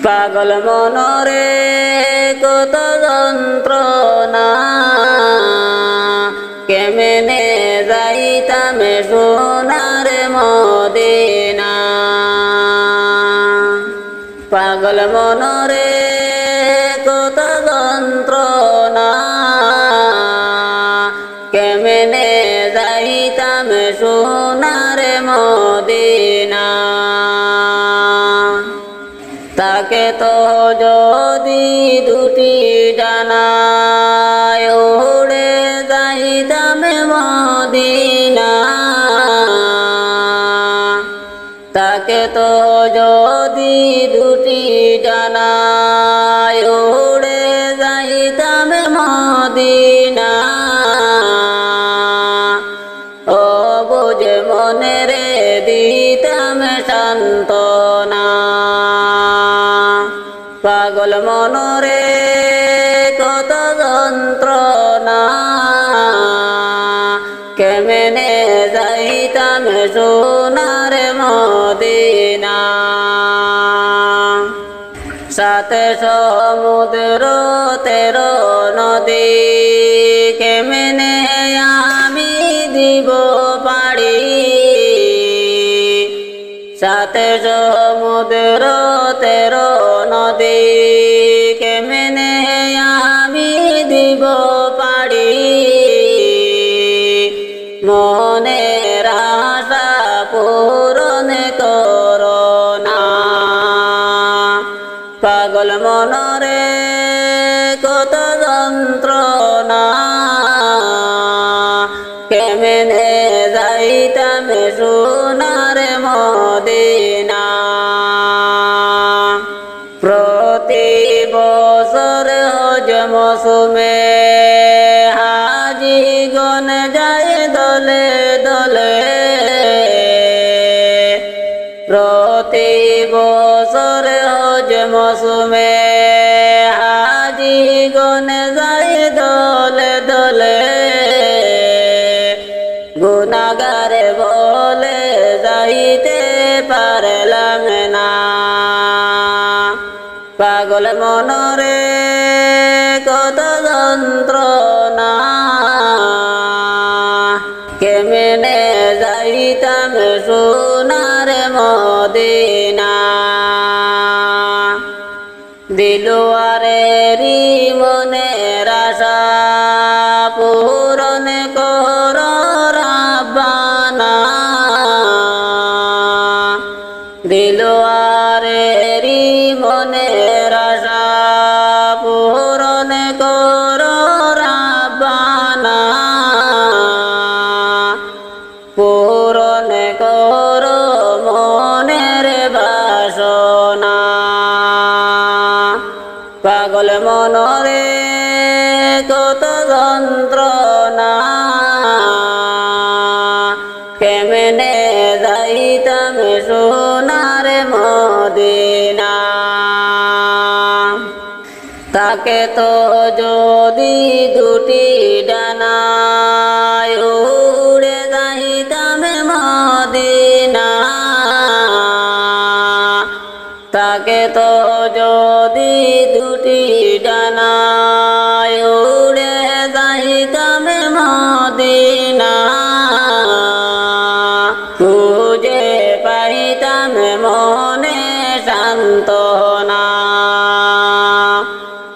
পাগল মনরে কত যন্ত্রণা কেমনে যাইতাম সোনার মদিনা পাগল মনরে কত যন্ত্রণা কেমনে যাইতাম সোনার মদিনা তাকে তো যদি দুটি ডানায় উড়ে যাইতাম মদিনা তাকে তো যদি দুটি ডানায় উড়ে যাইতাম মদিনা ও বুঝে মনে রে দিতাম সান্ত্বনা পাগল মনরে কত যন্ত্রণা কেমনে যাইতাম সোনার মদিনা সাথে সমুদ্র 13 নদী কেমনে আমি দিব পাড়ি সাথে সমুদ্র 13 নদী কেমনে আমি দিব পাড়ি মনের আশা পূরণ করোনা পাগল মনরে কত যন্ত্রণা কেমনে যাইতাম সোনার মদিনা প্রতি বছর হজ মৌসুমে হাজিগণ যায় দলে দলে প্রতি বছর হজ মৌসুমে হাজিগণ যায় দলে দলে গুনাহগার বলে যাইতে পারলাম না পাগল মনরে কত যন্ত্রণা কেমনে যাইতাম সোনার মদিনা দিলওয়ারেরি মনের আশা পূরণ কর রাব্বানা দিলওয়ারেরি মনের আশা পূরণ কর রাব্বানা পূরণ কর মনের বাসনা পাগল মনরে কত যন্ত্রণা কেমনে যাইতাম সোনার মদিনা তাকে তো যদি দুটি ডানায় উড়ে যাইতাম মদিনা তাকে তো যদি দুটি ডানায় উড়ে যাইতাম মদিনা খুঁজে পাইতাম মনে সান্ত্বনা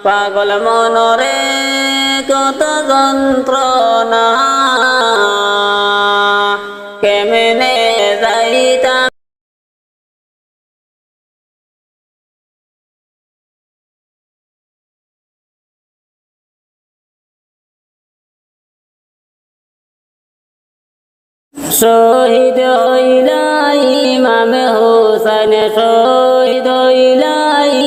পাগল মনরে কত যন্ত্রণা কেমনে যাইতাম শহীদ হইলা ইমাম হোসেন শহীদ হইলা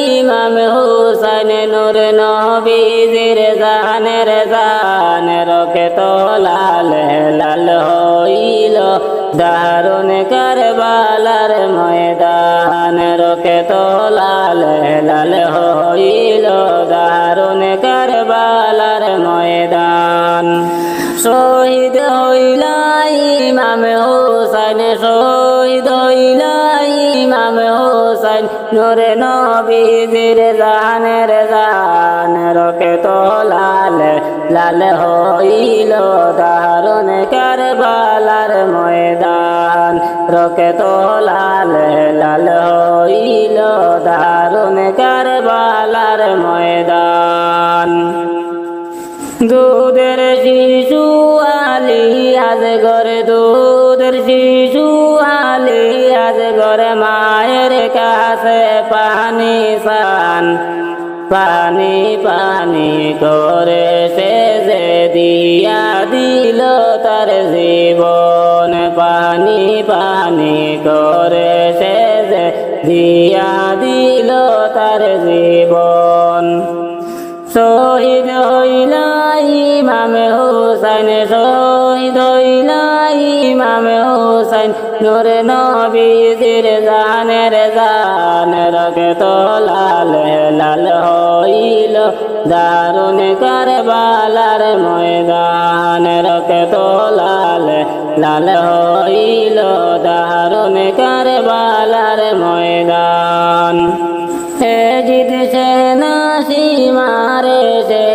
ইমাম হোসেন নূর নবীজির জানের জান রকে তো লাল লাল হইল দারুণ কারবালার ময়দান রকে তো লাল লাল হইল দারুণ কারবালার ময়দান শহীদ হইলা ইমাম হোসেন শহীদ হইলা ইমাম হোসেন হুসাইন নূরে নবীজির জানের জান রক্ত লাল লাল হইল দারুণ কারবালার ময়দান রক্ত লাল লাল হইল দারুণ কারবালার ময়দান দুধের শিশু আলী আজ ঘরে দুধের শিশু আলী আজ ঘরে মায়ের কাছে পানি চান পানি পানি করে সে যে দিয়া দিল তার জীবন পানি পানি করে সে যে দিয়া দিল তার জীবন শহীদ হইলা ইমাম হুসাইন শহীদ হইলা ইমাম হুসাইন নূরে নবীজির জানের জান রক্ত লাল লাল হইল দারুণ কারবালার ময়দান রক্ত লাল লাল হইল দারুণ কারবালার ময়দান জিদ সেনা সীমারে সে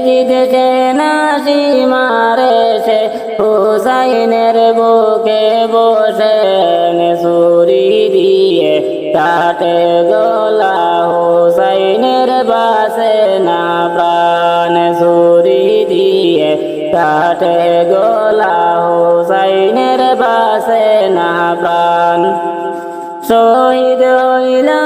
জিদ সেনা সীমারে সে হুসাইনের বুকে বসেন ছুরি দিয়ে কাটে গলা হুসাইনের বাসে না প্রাণ ছুরি দিয়ে কাটে গলা হুসাইনের বাসে না প্রাণ শহীদ হইলা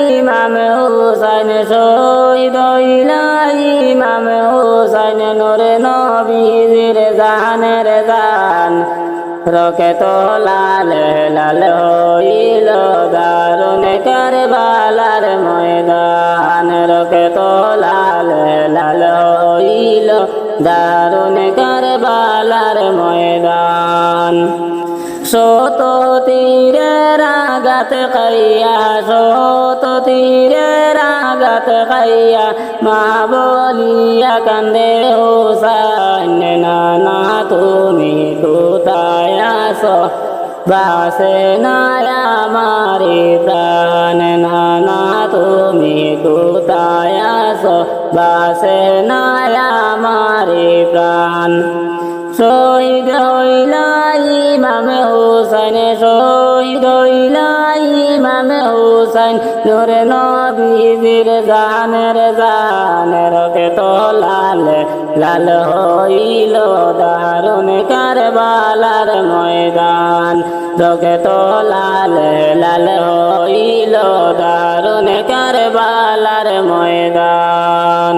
ইমাম হুসাইন শহীদ হইলা ইমাম হুসাইন নূরে নবীজির জানের জান রক্ত লাল লাল হইল দারুণ কারবালার ময়দান রক্ত লাল লাল হইল দারুণ কারবালার ময়দান শত তীরের আঘাত খাইয়া শত তীরের আঘাত খাইয়া মা বলিয়া কান্দে হুসাইন নানা তুমি কোথায় আছো বাসে না আমারি প্রাণ নানা তুমি কোথায় আছো বাসে না আমারি প্রাণ শহীদ হইলা ইমাম হুসাইন শহীদ হইলা ইমাম হুসাইন নূরে নবীজির জানের জান রক্ত লাল লাল হইল দারুণ কারবালার ময়দান রক্ত লাল লাল হইল দারুণ কারবালার ময়দান।